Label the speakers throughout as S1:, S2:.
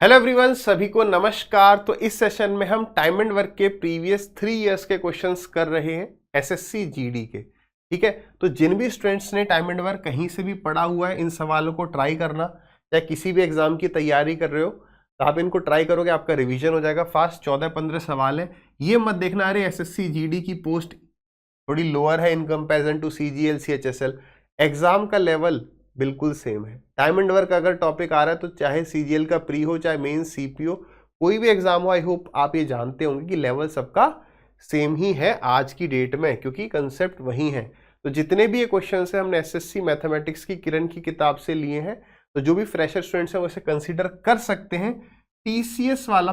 S1: Hello everyone, सभी को नमस्कार। तो इस सेशन में हम टाइम एंड वर्क के प्रीवियस 3 इयर्स के क्वेश्चंस कर रहे हैं एसएससी जीडी के। ठीक है, तो जिन भी स्टूडेंट्स ने टाइम एंड वर्क कहीं से भी पढ़ा हुआ है, इन सवालों को ट्राई करना। चाहे किसी भी एग्जाम की तैयारी कर रहे हो तो आप इनको ट्राई करोगे, आपका रिविजन हो जाएगा फास्ट। 14-15 सवाल है। ये मत देखना अरे एसएससी जीडी की पोस्ट थोड़ी लोअर है in comparison to CGL CHSL. Exam का लेवल बिल्कुल सेम है। टाइम एंड वर्क अगर टॉपिक आ रहा है तो चाहे सीजीएल का प्री हो चाहे मेन सीपीओ, कोई भी एग्जाम हो, आई होप आप ये जानते होंगे कि लेवल सबका सेम ही है आज की डेट में, क्योंकि कंसेप्ट वही है। तो जितने भी ये क्वेश्चन है हमने एसएससी मैथमेटिक्स की किरण की किताब से लिए हैं। तो जो भी फ्रेशर स्टूडेंट्स हैं वो इसे कंसिडर कर सकते हैं। टीसीएस वाला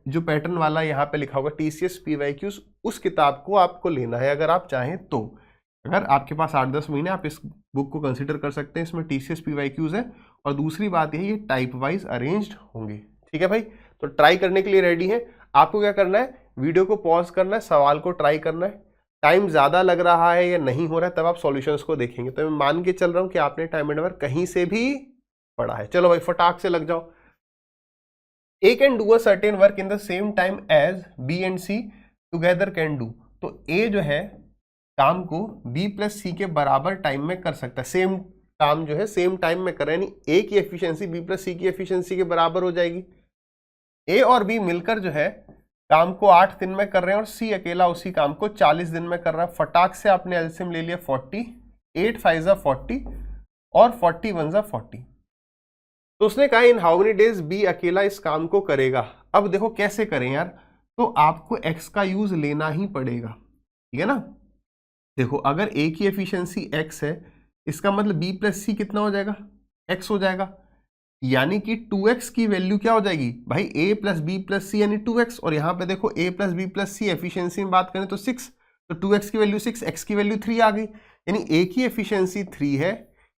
S1: जो पैटर्न वाला यहाँ पे लिखा होगा टीसीएस पीवाईक्यूज, उस किताब को आपको लेना है अगर आप चाहें तो। अगर आपके पास 8-10 महीने, आप इस बुक को कंसिडर कर सकते हैं। इसमें टीसीएस पीवाईक्यूज है और दूसरी बात यह ये टाइप वाइज अरेंज्ड होंगे। ठीक है भाई, तो ट्राई करने के लिए रेडी है। आपको क्या करना है, वीडियो को पॉज करना है, सवाल को ट्राई करना है। टाइम ज्यादा लग रहा है या नहीं हो रहा है तब आप सॉल्यूशंस को देखेंगे। तो मैं मान के चल रहा हूं कि आपने टाइम एंड वर्क कहीं से भी पढ़ा है। चलो भाई फटाक से लग जाओ। A can do a certain work in the same time as B and C together can do। तो A जो है काम को B प्लस C के बराबर टाइम में कर सकता है। सेम काम जो है सेम टाइम में कर रहे हैं, यानी A की एफिशिएंसी B प्लस C की एफिशिएंसी के बराबर हो जाएगी। A और B मिलकर जो है काम को 8 दिन में कर रहे हैं और C अकेला उसी काम को 40 दिन में कर रहा है। फटाक से आपने एलसीएम ले लिया 40, 8 5 40 और 40 1 40। तो उसने कहा in how many days B अकेला इस काम को करेगा। अब देखो कैसे करें यार, तो आपको x का यूज लेना ही पड़ेगा। ठीक है ना, देखो अगर a की एफिशिएंसी x है, इसका मतलब b प्लस सी कितना हो जाएगा, x हो जाएगा। यानी कि 2x की वैल्यू क्या हो जाएगी भाई, a plus b plus c यानी 2x। और यहाँ पे देखो a plus b plus c efficiency में बात करें तो 6, तो 2x की वैल्यू 6, x की वैल्यू 3 आ गई। यानी a की एफिशिएंसी 3 है,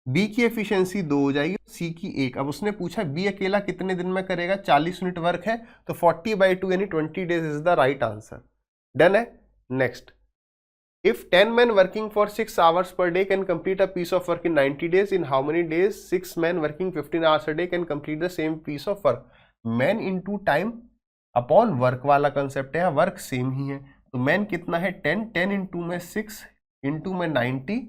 S1: B की एफिशिएंसी 2 हो जाएगी, C की 1। अब उसने पूछा B अकेला कितने दिन में करेगा, 40 यूनिट वर्क है, तो 40/2 यानी 20 days is the right answer. Done है। Next, if 10 men working for 6 hours per day can complete a piece of work in 90 days, इन how many days 6 men working 15 hours a day can complete the same piece of work. Man into time upon work वाला concept है, work same ही है। तो man कितना है 10 into में 6 into में 90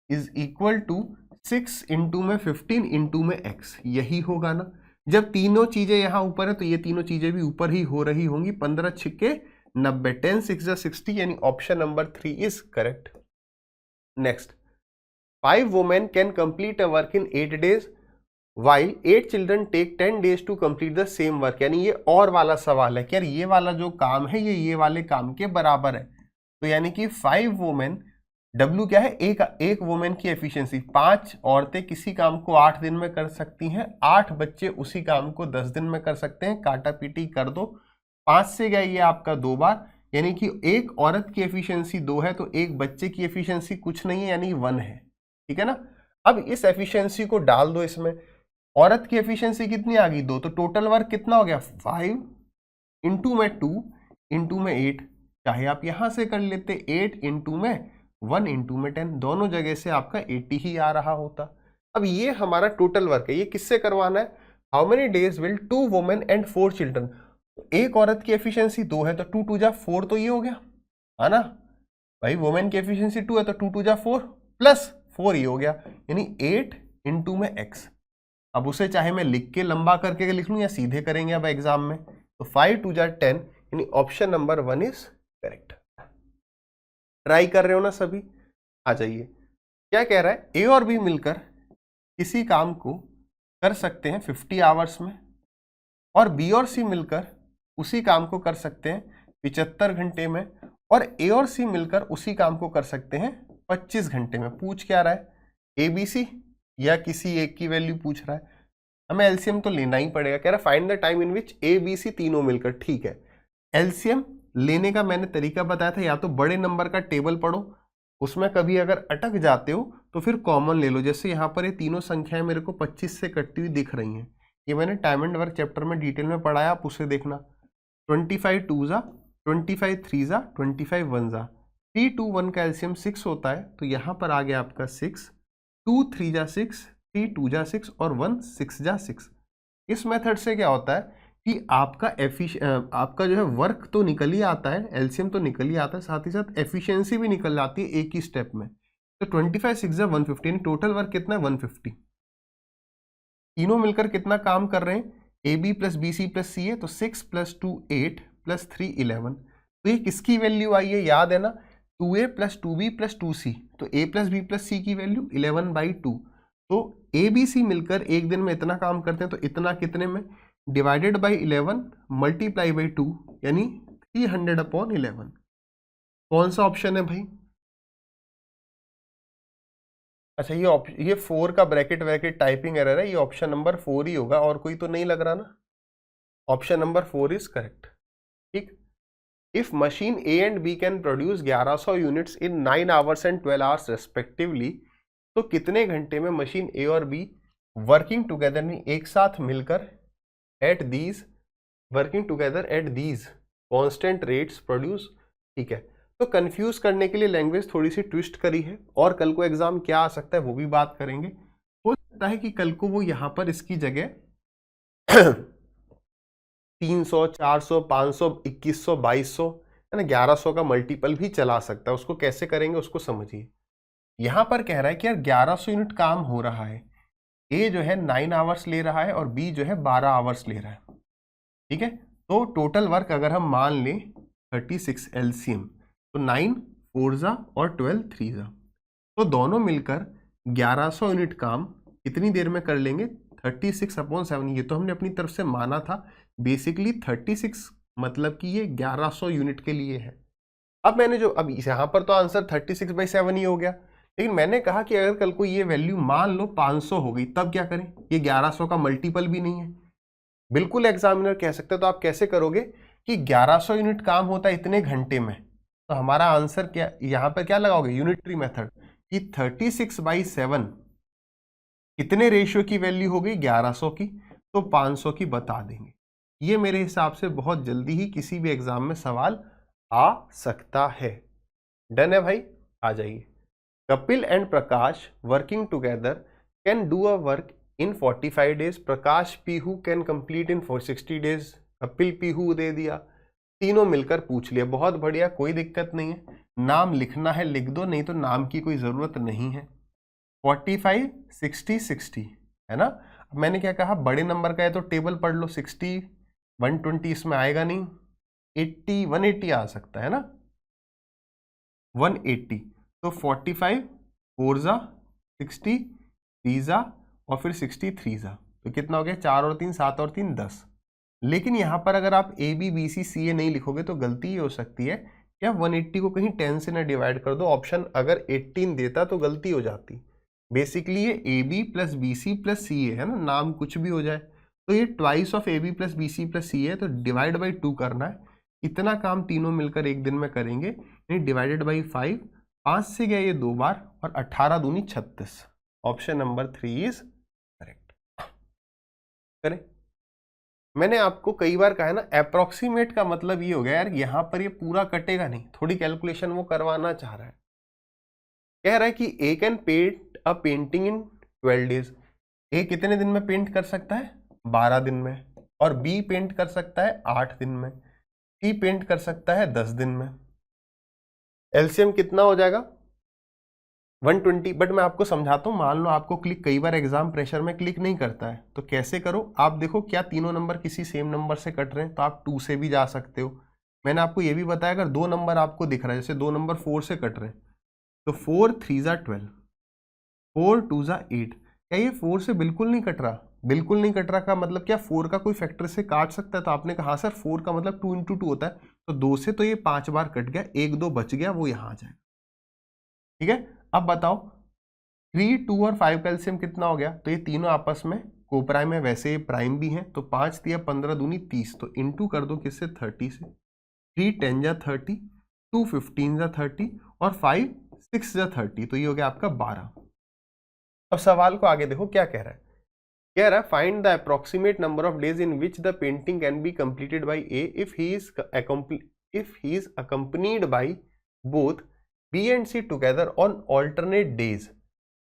S1: इज इक्वल टू 6 इंटू में 15 इंटू में x। यही होगा ना, जब तीनों चीजें यहां ऊपर है तो ये तीनों चीजें भी ऊपर ही हो रही होंगी। 15 छिक्के 90, 10 6 60, यानी option number 3 is correct. Next, 5 women can complete a work in 8 days while 8 children take 10 days to complete the same work। यानी ये और वाला सवाल है कि यार ये वाला जो काम है ये वाले काम के बराबर है। तो यानी कि 5 वुमेन, W क्या है, एक वुमेन की एफिशिएंसी, 5 औरतें किसी काम को 8 दिन में कर सकती हैं, 8 बच्चे उसी काम को 10 दिन में कर सकते हैं। काटा पीटी कर दो, 5 से गया ये आपका 2 बार, यानी कि एक औरत की एफिशिएंसी 2 है तो एक बच्चे की एफिशिएंसी कुछ नहीं है यानी 1 है। ठीक है ना, अब इस एफिशिएंसी को डाल दो इसमें। औरत की एफिशिएंसी कितनी आ गई 2, तो टोटल वर्क कितना हो गया 5 इंटू में 2 इंटू में 8। चाहे आप यहां से कर लेते 8 इंटू में 1 इंटू में 10, दोनों जगह से आपका 80 ही आ रहा होता। अब ये हमारा टोटल वर्क है, ये किससे करवाना है, how many days will 2 women and 4 children. एक औरत की एफिशिएंसी 2 है तो 2 2 जा 4, तो ये हो गया है ना भाई। वुमेन की एफिशिएंसी 2 है तो 2 2 जा 4 प्लस 4 ये हो गया, यानी 8 इंटू में x। अब उसे चाहे मैं लिख के लंबा करके लिख लूं या सीधे करेंगे अब एग्जाम में, तो 5 2 जा 10, यानी option number 1 is correct. Try कर रहे हो ना सभी, आ जाइए। क्या कह रहा है, ए और बी मिलकर किसी काम को कर सकते हैं 50 आवर्स में, और बी और सी मिलकर उसी काम को कर सकते हैं 75 घंटे में, और ए और सी मिलकर उसी काम को कर सकते हैं 25 घंटे में। पूछ क्या रहा है, ए बी सी या किसी एक की वैल्यू पूछ रहा है। हमें एलसीएम तो लेना ही पड़ेगा। कह रहा है find the time in which A B C तीनों मिलकर। ठीक है, एलसीएम लेने का मैंने तरीका बताया था, या तो बड़े नंबर का टेबल पढ़ो, उसमें कभी अगर अटक जाते हो तो फिर कॉमन ले लो। जैसे यहाँ पर ये तीनों संख्याएं मेरे को 25 से कटती हुई दिख रही हैं, ये मैंने टाइम एंड वर्क चैप्टर में डिटेल में पढ़ाया, आप उसे देखना। 25 2 जा 25 3 जा 25 1 जा, 3 2 1 का एलसीएम 6 होता है, तो यहाँ पर आ गया आपका 6, 2 3 जा 6, 3 2 जा 6 और 1 6 जा 6। इस मेथड से क्या होता है कि आपका जो है वर्क तो निकल ही आता है, एलसीएम तो निकल ही आता है, साथ ही साथ एफिशिएंसी भी निकल जाती है एक ही स्टेप में। तो 25 6 150, टोटल वर्क कितना है 150। तीनों मिलकर कितना काम कर रहे हैं, A B plus B C plus C है, तो 6 + 2 8 + 3 11। तो ये किसकी वैल्यू आई है, याद है ना, 2a + 2b + 2c, तो a + b + c की वैल्यू 11/2। तो ए बी सी मिलकर एक दिन में इतना काम करते हैं, तो इतना कितने में, डिवाइडेड बाई 11 मल्टीप्लाई बाई 2, यानी 300/11। कौन सा ऑप्शन है भाई? अच्छा, ये 4 का ब्रैकेट वैकेट टाइपिंग एरर है, ये ऑप्शन नंबर 4 ही होगा, और कोई तो नहीं लग रहा ना। Option number 4 is correct. ठीक। If machine A and B can produce 1100 units in 9 hours and 12 hours respectively, तो कितने घंटे में मशीन ए और बी वर्किंग टुगेदर, नहीं एक साथ मिलकर, working together at these constant rates produce. ठीक है, तो कंफ्यूज करने के लिए लैंग्वेज थोड़ी सी ट्विस्ट करी है, और कल को एग्जाम क्या आ सकता है वो भी बात करेंगे। हो सकता है कि कल को वो यहां पर इसकी जगह 300 400 500 2100 2200 है ना, 1100 का मल्टीपल भी चला सकता है। उसको कैसे करेंगे उसको समझिए। यहां पर कह रहा है कि यार 1100 यूनिट काम हो रहा है, ए जो है 9 आवर्स ले रहा है और बी जो है 12 आवर्स ले रहा है। ठीक है, तो टोटल वर्क अगर हम मान लें 36 एलसीएम, तो 9 4 और 12 3, तो दोनों मिलकर 1100 यूनिट काम कितनी देर में कर लेंगे, 36/7। ये तो हमने अपनी तरफ से माना था, बेसिकली 36 मतलब कि ये 1100 यूनिट के लिए है। अब मैंने जो अब यहाँ पर तो आंसर 36/7 ही हो गया, लेकिन मैंने कहा कि अगर कल को ये वैल्यू मान लो 500 हो गई, तब क्या करें, ये 1100 का मल्टीपल भी नहीं है। बिल्कुल एग्जामिनर कह सकते तो आप कैसे करोगे कि 1100 यूनिट काम होता है इतने घंटे में, तो हमारा आंसर क्या, यहाँ पर क्या लगाओगे, यूनिटरी मेथड, कि 36/7 कितने रेशियो की वैल्यू हो गई, 1100 की, तो 500 की बता देंगे। ये मेरे हिसाब से बहुत जल्दी ही किसी भी एग्जाम में सवाल आ सकता है। डन है भाई, आ जाइए। Kapil and Prakash working together can do a work in 45 days, Prakash Pihu can complete in 460 days. Kapil Pihu दे दिया, तीनों मिलकर पूछ लिया, बहुत बढ़िया, कोई दिक्कत नहीं है। नाम लिखना है लिख दो, नहीं तो नाम की कोई जरूरत नहीं है। 45 60 60 है ना। अब मैंने क्या कहा, बड़े नंबर का है तो टेबल पढ़ लो, 60 120 इसमें आएगा नहीं, 80 180 आ सकता है ना, 180। तो 45 4 60 3 और फिर 63, तो कितना हो गया, 4 और 3 7 और 3 10। लेकिन यहां पर अगर आप ए बी बी सी सी ए नहीं लिखोगे तो गलती ये हो सकती है कि आप 180 को कहीं 10 से ना डिवाइड कर दो, ऑप्शन अगर 18 देता तो गलती हो जाती। बेसिकली ये A B plus B C plus C A है ना, नाम कुछ भी हो जाए, तो ये twice of A B plus B C plus C A, तो डिवाइड बाई 2 करना है। इतना काम तीनों मिलकर एक दिन में करेंगे, यानी डिवाइडेड बाई 5, 5 से गया ये 2 बार, और 18 दूनी 36। Option number 3 is correct. करें, मैंने आपको कई बार कहा है ना, अप्रोक्सीमेट का मतलब ये हो गया यार, यहां पर ये पूरा कटेगा नहीं, थोड़ी कैलकुलेशन वो करवाना चाह रहा है। कह रहा है कि A can paint a painting in 12 days, A कितने दिन में पेंट कर सकता है, 12 दिन में, और बी पेंट कर सकता है 8 दिन में, सी पेंट कर सकता है 10 दिन में। एलसीएम कितना हो जाएगा, 120। बट मैं आपको समझाता हूँ, मान लो आपको क्लिक, कई बार एग्जाम प्रेशर में क्लिक नहीं करता है, तो कैसे करो आप, देखो क्या तीनों नंबर किसी सेम नंबर से कट रहे हैं, तो आप 2 से भी जा सकते हो। मैंने आपको ये भी बताया, अगर 2 नंबर आपको दिख रहा है, जैसे 2 नंबर 4 से कट रहे हैं, तो 4 3 12, 4 2 8। क्या ये 4 से बिल्कुल नहीं कट रहा, बिल्कुल नहीं कट रहा का मतलब क्या, 4 का कोई फैक्टर से काट सकता है, तो आपने कहा हाँ सर 4 का मतलब 2 × 2 होता है, तो 2 से तो ये 5 बार कट गया, 1 2 बच गया, वो यहाँ आ जाएगा। ठीक है, अब बताओ 3 2 और 5 का एलसीएम कितना हो गया, तो ये तीनों आपस में कोप्राइम है, वैसे ये प्राइम भी है, तो 5 3 15 दूनी 30, तो इनटू कर दो किससे, 30 से। 3 10 30, 2 15 30, और 5 6 30, तो ये हो गया आपका 12। अब सवाल को आगे देखो क्या कह रहा है, कह रहा है find the approximate number of days in which the painting can be completed by A if he is accompanied by both B and C together on alternate days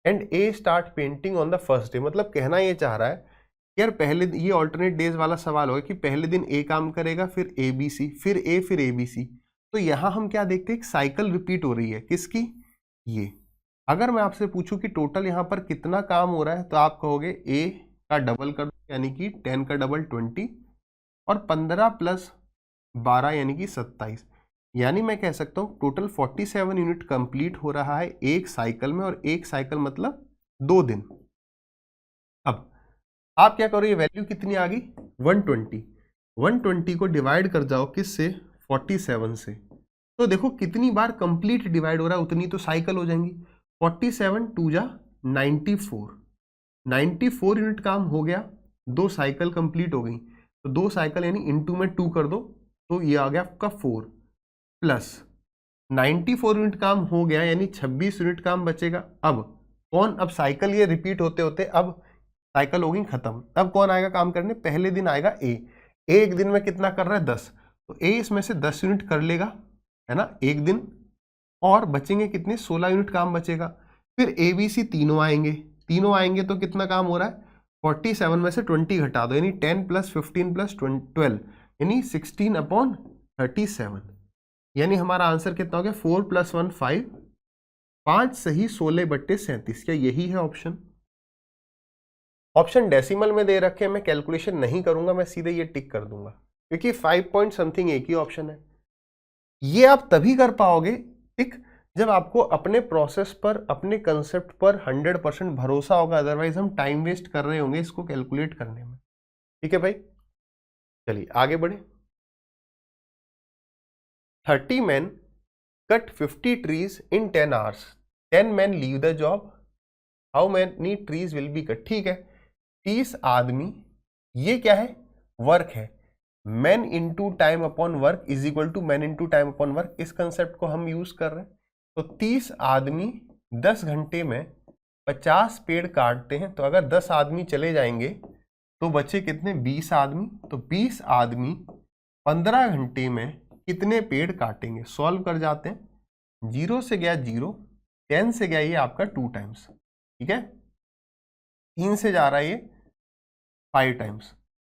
S1: and A start painting on the first day. मतलब कहना ये चाह रहा है यार पहले ये alternate days वाला सवाल होगा कि पहले दिन ए काम करेगा, फिर ए बी सी, फिर ए, फिर ए बी सी। तो यहां हम क्या देखते हैं, एक साइकिल रिपीट हो रही है, किसकी, ये। अगर मैं आपसे पूछूं कि टोटल यहां पर कितना काम हो रहा है, तो आप कहोगे ए का डबल कर दो, यानी कि 10 का डबल 20, और 15 प्लस 12 यानी कि 27। यानी मैं कह सकता हूं टोटल 47 यूनिट कंप्लीट हो रहा है एक साइकिल में, और एक साइकिल मतलब 2 दिन। अब आप क्या करो, ये वैल्यू कितनी आ गई, 120। 120 को डिवाइड कर जाओ किससे, 47 से। तो देखो कितनी बार कंप्लीट डिवाइड हो रहा है, उतनी तो साइकिल हो जाएंगी। 47 2 जा 94, 94 यूनिट काम हो गया, 2 साइकिल कंप्लीट हो गई। तो 2 साइकिल यानी इनटू में 2 कर दो, तो ये आ गया आपका 4, प्लस 94 यूनिट काम हो गया, यानी 26 यूनिट काम बचेगा। अब कौन, अब साइकिल ये रिपीट होते होते अब साइकिल हो गई खत्म। अब कौन आएगा काम करने, पहले दिन आएगा ए। एक दिन में कितना कर रहा है, 10। तो ए इसमें से 10 यूनिट कर लेगा, है ना, एक दिन। और बचेंगे कितने, 16 यूनिट काम बचेगा। फिर ए बी सी तीनों आएंगे, तीनों आएंगे तो कितना काम हो रहा है, 47 में से 20 घटा दो, यानी 10 प्लस 15 प्लस 12, यानी 16/37। यानी हमारा आंसर कितना हो गया, 4 + 1 5, 5 सही 16/37। क्या यही है ऑप्शन? ऑप्शन डेसिमल में दे रखे हैं, मैं कैलकुलेशन नहीं करूंगा, मैं सीधे ये टिक कर दूंगा, क्योंकि 5 पॉइंट समथिंग एक ही ऑप्शन है। ये आप तभी कर पाओगे टिक जब आपको अपने प्रोसेस पर, अपने कंसेप्ट पर 100% भरोसा होगा, अदरवाइज हम टाइम वेस्ट कर रहे होंगे इसको कैलकुलेट करने में। ठीक है भाई, चलिए आगे बढ़े। 30 men cut 50 trees in 10 hours. 10 men leave the job. How many trees will be cut? ठीक है, 30 आदमी, ये क्या है, वर्क है। Man into time upon work is equal to man into time upon work, इस कंसेप्ट को हम यूज कर रहे हैं। तो 30 आदमी 10 घंटे में 50 पेड़ काटते हैं। तो अगर 10 आदमी चले जाएंगे तो बचे कितने, 20 आदमी। तो 20 आदमी 15 घंटे में कितने पेड़ काटेंगे, सॉल्व कर जाते हैं। 0 से गया 0, 10 से गया ये आपका 2 टाइम्स, ठीक है, 3 से जा रहा है ये 5 टाइम्स।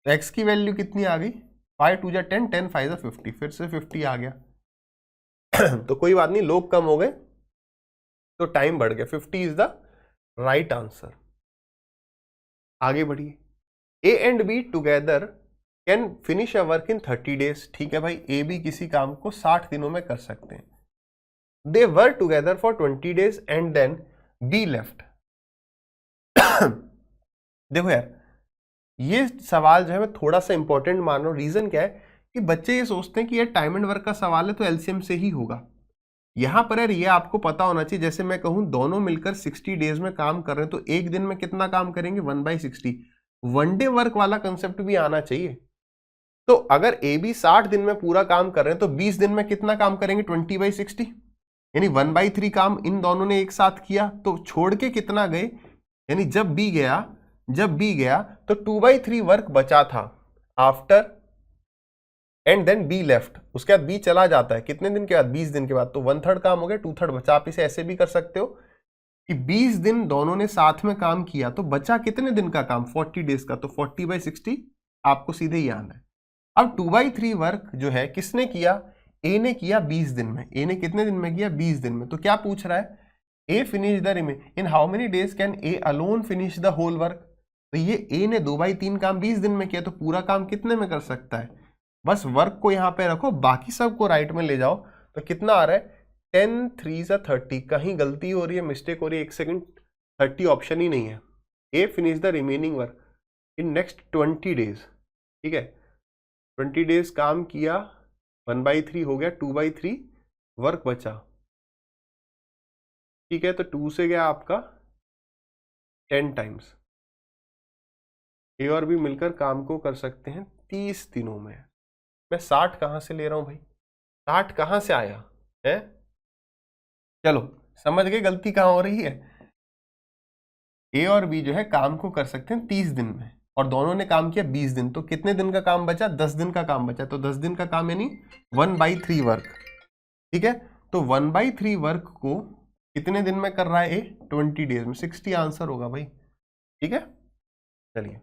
S1: तो x की वैल्यू कितनी आ गई, 5 2 जा 10, 10 5 जा 50, फिर से 50 आ गया। तो कोई बात नहीं, लोग कम हो गए तो टाइम बढ़ गया, 50 इज द राइट आंसर। आगे बढ़िए। ए and be together can finish a work in 30 days. ठीक है भाई, ए बी किसी काम को 60 दिनों में कर सकते हैं। They work together for 20 days and then B left. देखो यार, ये सवाल जो है मैं थोड़ा सा इंपॉर्टेंट मान रहा हूं। रीजन क्या है कि बच्चे ये सोचते हैं कि यार टाइम एंड वर्क का सवाल है तो एलसीएम से ही होगा। यहां पर यार ये आपको पता होना चाहिए, जैसे मैं कहूं दोनों मिलकर 60 डेज में काम कर रहे हैं, तो एक दिन में कितना काम करेंगे, 1/60। वन डे वर्क वाला कंसेप्ट भी आना चाहिए। तो अगर ए बी 60 दिन में पूरा काम कर रहे हैं तो 20 दिन में कितना काम करेंगे, 20/60, यानी 1/3 काम इन दोनों ने एक साथ किया। तो छोड़ के कितना गए, यानी जब बी गया तो 2/3 वर्क बचा था after and then B left. उसके बाद बी चला जाता है कितने दिन के बाद, 20 दिन के बाद। तो 1/3 काम हो गया, 2/3 बचा। आप इसे ऐसे भी कर सकते हो कि 20 दिन दोनों ने साथ में काम किया तो बचा कितने दिन का काम, 40 डेज का। तो 40/60 आपको सीधे ही आना है। अब 2/3 वर्क जो है किसने किया, ए ने किया 20 दिन में। ए ने कितने दिन में किया, 20 दिन में। तो क्या पूछ रहा है, A finish the remain in how many days can A alone finish the whole work. तो ये ए ने 2/3 काम 20 दिन में किया, तो पूरा काम कितने में कर सकता है। बस वर्क को यहां पे रखो, बाकी सबको राइट में ले जाओ। तो कितना आ रहा है, 10 3 जा 30। कहीं गलती हो रही है, मिस्टेक हो रही है, एक सेकंड, 30 ऑप्शन ही नहीं है। A finish the remaining work in next 20 days. ठीक है, 20 डेज काम किया, 1/3 हो गया, 2/3 वर्क बचा। ठीक है, तो 2 से गया आपका 10 टाइम्स। ए और बी मिलकर काम को कर सकते हैं 30 दिनों में। मैं 60 कहां से ले रहा हूं भाई, 60 कहां से आया है। चलो समझ गए गलती कहां हो रही है। ए और बी जो है काम को कर सकते हैं 30 दिन में, और दोनों ने काम किया 20 दिन। तो कितने दिन का काम बचा, 10 दिन का काम बचा। तो 10 दिन का काम यानी 1/3 वर्क। ठीक है, तो 1/3 वर्क को कितने दिन में कर रहा है ए, 20 डेज में। 60 आंसर होगा भाई। ठीक है, चलिए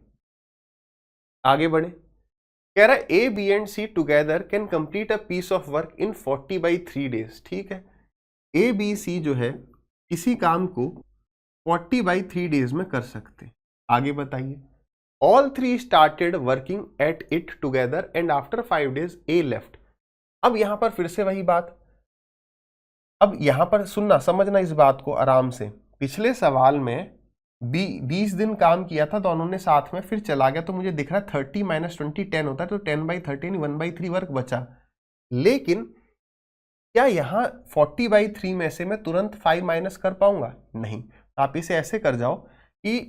S1: आगे बढ़े, कह रहा है A B and C together can complete a piece of work in 40/3 days. ठीक है, ए बी सी जो है किसी काम को 40/3 डेज में कर सकते। आगे बताइए, all three started working at it together and after 5 days A left. अब यहां पर फिर से वही बात, अब यहां पर सुनना समझना इस बात को आराम से। पिछले सवाल में 20 दिन काम किया था दोनों ने साथ में, फिर चला गया, तो मुझे दिख रहा है 30 - 20 10 होता है, तो 10/13 1/3 वर्क बचा। लेकिन क्या यहाँ 40/3 में से मैं तुरंत 5 माइनस कर पाऊंगा? नहीं। आप इसे ऐसे कर जाओ कि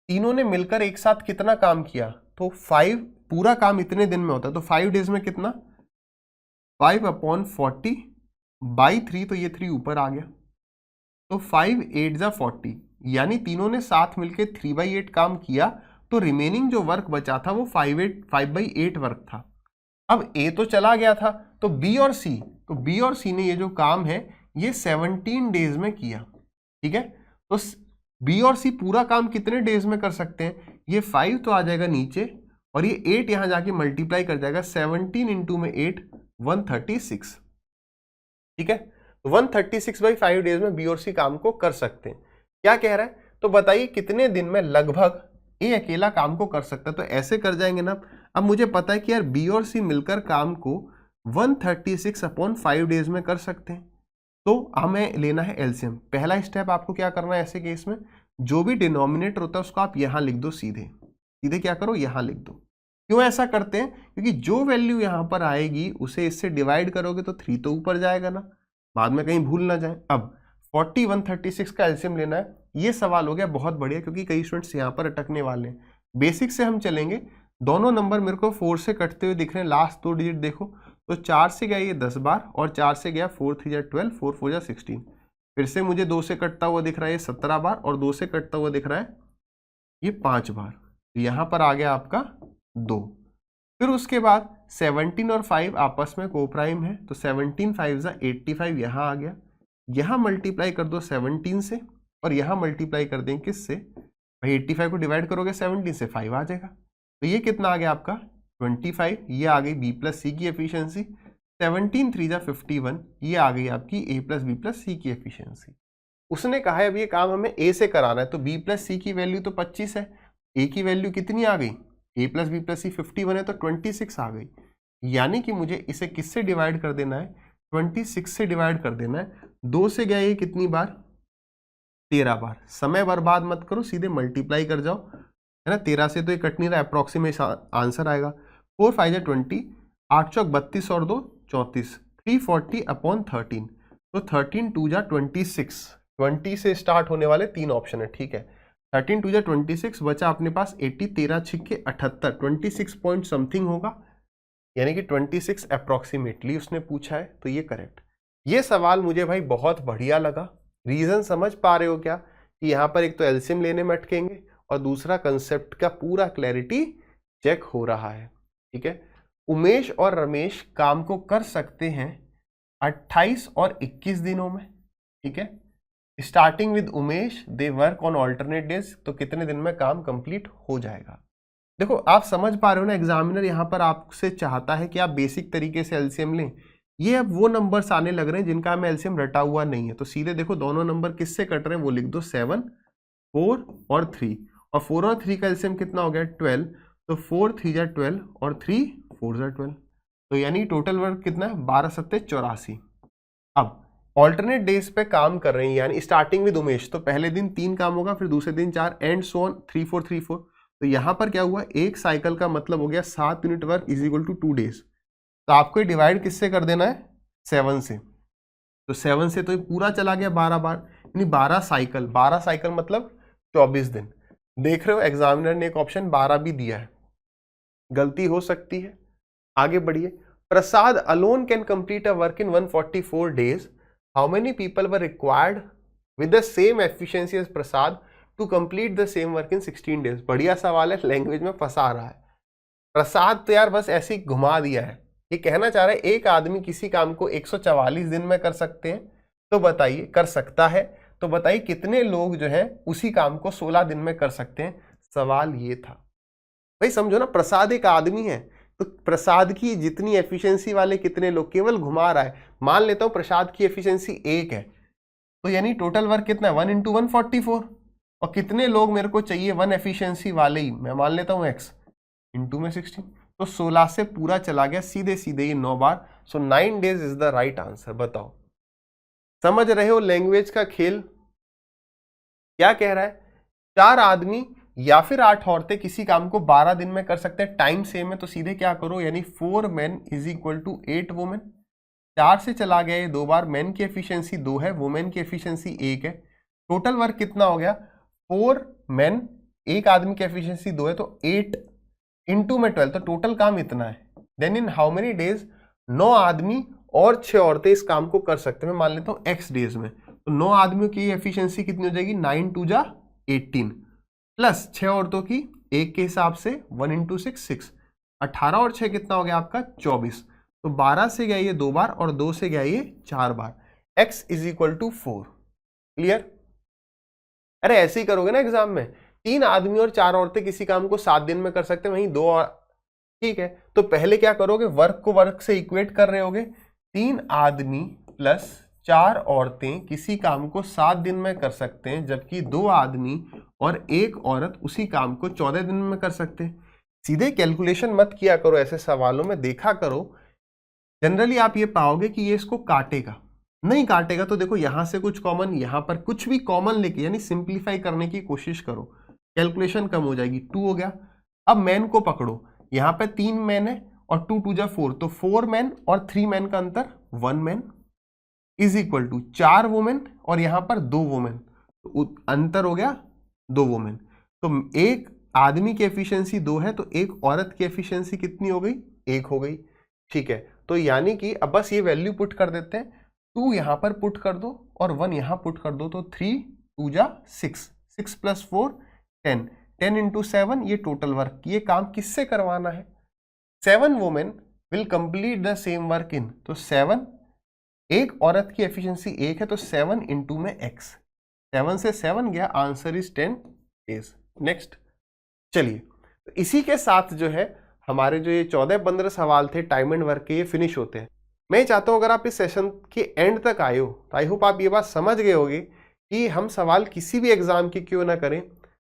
S1: तीनों ने मिलकर एक साथ कितना काम किया, तो 5, पूरा काम इतने दिन में होता है, तो 5 डेज में कितना, 5/40/3, तो ये 3 ऊपर आ गया, तो 5 8 जा 40, यानी तीनों ने साथ मिलकर 3/8 काम किया, तो रिमेनिंग जो वर्क बचा था वो 5/8 वर्क था। अब ए तो चला गया था, तो बी और सी, तो बी और सी ने ये जो काम है ये 17 डेज में किया। ठीक है, तो बी और सी पूरा काम कितने डेज में कर सकते हैं? ये 5 तो आ जाएगा नीचे, और ये 8 यहां जाके मल्टीप्लाई कर जाएगा, 17 इंटू में 8 136। ठीक है, तो 136/5 डेज में बी और सी काम को कर सकते हैं। क्या कह रहा है, तो बताइए कितने दिन में लगभग ए अकेला काम को कर सकता है? तो ऐसे कर जाएंगे ना, अब मुझे पता है कि यार बी और सी मिलकर काम को 136/5 डेज में कर सकते हैं, तो हमें लेना है एलसीएम। पहला स्टेप आपको क्या करना है ऐसे केस में, जो भी डिनोमिनेटर होता है उसको आप यहां लिख दो, सीधे सीधे क्या करो, यहां लिख दो। क्यों ऐसा करते हैं? क्योंकि जो वैल्यू यहां पर आएगी उसे इससे डिवाइड करोगे तो 3 तो ऊपर जाएगा ना, बाद में कहीं भूल ना जाए। अब 40 136 का एलसीएम लेना है, ये सवाल हो गया बहुत बढ़िया, क्योंकि कई स्टूडेंट्स यहाँ पर अटकने वाले हैं। बेसिक से हम चलेंगे, दोनों नंबर मेरे को 4 से कटते हुए दिख रहे हैं, लास्ट 2 डिजिट देखो, तो 4 से गया ये 10 बार, और 4 से गया 4 3 जा 12, 4 4 जा 16। फिर से मुझे 2 से कटता हुआ दिख रहा है ये 17 बार, और 2 से कटता हुआ दिख रहा है ये 5 बार, तो यहाँ पर आ गया आपका 2। फिर उसके बाद 17 और 5 आपस में कोप्राइम है, तो 17 5 जा 85 यहाँ आ गया, यहाँ मल्टीप्लाई कर दो 17 से, और यहाँ मल्टीप्लाई कर देंगे किससे भाई, 85 को डिवाइड करोगे 17 से 5 आ जाएगा, तो ये कितना आ गया आपका 25। ये आ गई बी प्लस सी की एफिशिएंसी। 17 3 जा 51, ये आ गई आपकी ए प्लस बी प्लस सी की एफिशिएंसी। उसने कहा है अब ये काम हमें ए से कराना है, तो बी प्लस सी की वैल्यू तो 25 है, ए की वैल्यू कितनी आ गई, ए प्लस बी प्लस सी 51 है, तो 26 आ गई। यानी कि मुझे इसे किससे डिवाइड कर देना है, 26 से डिवाइड कर देना है। 2 से गया ये कितनी बार, 13 बार। समय बर्बाद मत करो, सीधे मल्टीप्लाई कर जाओ, है ना, 13 से तो ये कट नहीं रहा, अप्रोक्सीमेट आंसर आएगा 4 5 जा 20, 8 चौक 32 और 2 34, 340/13, तो 13 2 जा 26, 20 से स्टार्ट होने वाले 3 ऑप्शन है। ठीक है, 13 2 जा 26, बचा अपने पास 80, 13 छिक्के 78, 26 पॉइंट समथिंग होगा, यानी कि 26 अप्रोक्सीमेटली उसने पूछा है, तो ये करेक्ट। ये सवाल मुझे भाई बहुत बढ़िया लगा। रीजन समझ पा रहे हो क्या, कि यहाँ पर एक तो एलसीएम लेने में अटकेंगे, और दूसरा कंसेप्ट का पूरा क्लैरिटी चेक हो रहा है। ठीक है, उमेश और रमेश काम को कर सकते हैं 28 और 21 दिनों में। ठीक है, starting with Umesh they work on alternate days, तो कितने दिन में काम कंप्लीट हो जाएगा। देखो आप समझ पा रहे हो ना, एग्जामिनर यहाँ पर आपसे चाहता है कि आप बेसिक तरीके से एलसीएम लें। ये अब वो नंबर्स आने लग रहे हैं जिनका हमें एलसीएम रटा हुआ नहीं है, तो सीधे देखो दोनों नंबर किससे कट रहे हैं वो लिख दो, 7 4 और 3, और 4 और 3 का एलसीएम कितना हो गया 12, तो 4 3 जा 12 और 3 4 जा 12, तो यानी टोटल वर्क कितना है 12 7 84। अब ऑल्टरनेट डेज पे काम कर रहे हैं, यानी स्टार्टिंग विद उमेश, तो पहले दिन 3 काम होगा, फिर दूसरे दिन 4, एंड सो ऑन 3 4 3 4, तो यहां पर क्या हुआ, एक साइकिल का मतलब हो गया 7 unit work is equal to 2 days. तो आपको डिवाइड किससे कर देना है, 7 से, तो 7 से तो ये पूरा चला गया 12 बार, यानी 12 साइकिल, 12 साइकिल मतलब 24 दिन। देख रहे हो एग्जामिनर ने एक ऑप्शन 12 भी दिया है, गलती हो सकती है। आगे बढ़िए, Prasad alone can complete a work in 144 days, how many people were required with the same efficiency as Prasad to complete the same work in 16 days. बढ़िया सवाल है, लैंग्वेज में फंसा रहा है। प्रसाद तो यार बस ऐसे ही घुमा दिया है, ये कहना चाह रहा है एक आदमी किसी काम को 144 दिन में कर सकते हैं, तो बताइए कर सकता है, तो बताइए कितने लोग जो है उसी काम को 16 दिन में कर सकते हैं, सवाल ये था। भाई समझो ना, प्रसाद एक आदमी है, तो प्रसाद की जितनी एफिशिएंसी वाले कितने लोग, केवल घुमा रहा है। मान लेता हूं प्रसाद की एफिशिएंसी 1 है, तो यानी टोटल वर्क कितना है 1 × 144, और कितने लोग मेरे को चाहिए 1 एफिशिएंसी वाले ही, मैं मान लेता हूं x इंटू में 16, तो 16 से पूरा चला गया सीधे सीधे ये 9 बार। सो 9 days is the right answer. बताओ, समझ रहे हो लैंग्वेज का खेल? क्या कह रहा है, 4 आदमी या फिर 8 औरतें किसी काम को 12 दिन में कर सकते हैं, टाइम सेम है, तो सीधे क्या करो, यानी 4 men = 8 वुमेन। 4 से चला गया ये 2 बार, मैन की एफिशिएंसी 2 है, वुमेन की एफिशिएंसी 1 है। टोटल वर्क कितना हो गया, 4 men, एक आदमी की एफिशिएंसी 2 है, तो 8 इंटू में 12, तो टोटल काम इतना है। Then in how many days, 9 आदमी और 6 औरतें इस काम को कर सकते हैं, मैं मान लेता हूँ x डेज में, तो 9 आदमियों की एफिशिएंसी कितनी हो जाएगी, 9 × 2 = 18, प्लस 6 औरतों की 1 के हिसाब से 1 × 6 6, 18 और 6 कितना हो गया आपका 24, तो 12 से गया ये 2 बार और 2 से गया ये 4 बार, x = 4। क्लियर? अरे ऐसे ही करोगे ना एग्जाम में, 3 आदमी और 4 औरतें किसी काम को 7 दिन में कर सकते हैं, वहीं 2 और, ठीक है, तो पहले क्या करोगे, वर्क को वर्क से इक्वेट कर रहे होगे, 3 आदमी प्लस 4 औरतें किसी काम को 7 दिन में कर सकते हैं, जबकि 2 आदमी और 1 औरत उसी काम को 14 दिन में कर सकते हैं। सीधे कैलकुलेशन मत किया करो, ऐसे सवालों में देखा करो, जनरली आप ये पाओगे कि ये इसको काटेगा, नहीं काटेगा तो देखो यहां से कुछ कॉमन, यहां पर कुछ भी कॉमन लेके, यानी सिंप्लीफाई करने की कोशिश करो, कैलकुलेशन कम हो जाएगी। 2 हो गया, अब मैन को पकड़ो, यहां पे 3 मैन है और 2 × 2 = 4, तो 4 मैन और 3 मैन का अंतर 1 मैन = 4 वुमेन, और यहां पर 2 वुमेन, तो अंतर हो गया 2 वुमेन। तो एक आदमी की एफिशिएंसी 2 है, तो एक औरत की एफिशिएंसी कितनी हो गई, 1 हो गई। ठीक है, तो यानी कि अब बस ये वैल्यू पुट कर देते हैं, 2 यहां पर पुट कर दो और 1 यहां पुट कर दो, तो 3 × 2 = 6, 6 + 4 10, 10 × 7, ये टोटल वर्क, ये काम किससे करवाना है, 7 women will complete the same work इन, तो 7, एक औरत की एफिशिएंसी 1 है, तो 7 × में x, 7 से 7 गया, आंसर इज 10 days। नेक्स्ट, चलिए, तो इसी के साथ जो है हमारे जो ये 14-15 सवाल थे टाइम एंड वर्क के, ये फिनिश होते हैं। मैं चाहता हूं अगर आप इस सेशन के एंड तक आए हो, तो आई होप आप ये बात समझ गए होगे कि हम सवाल किसी भी एग्जाम के क्यों ना करें,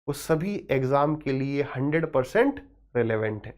S1: वो सभी एग्जाम के लिए 100% रिलेवेंट है।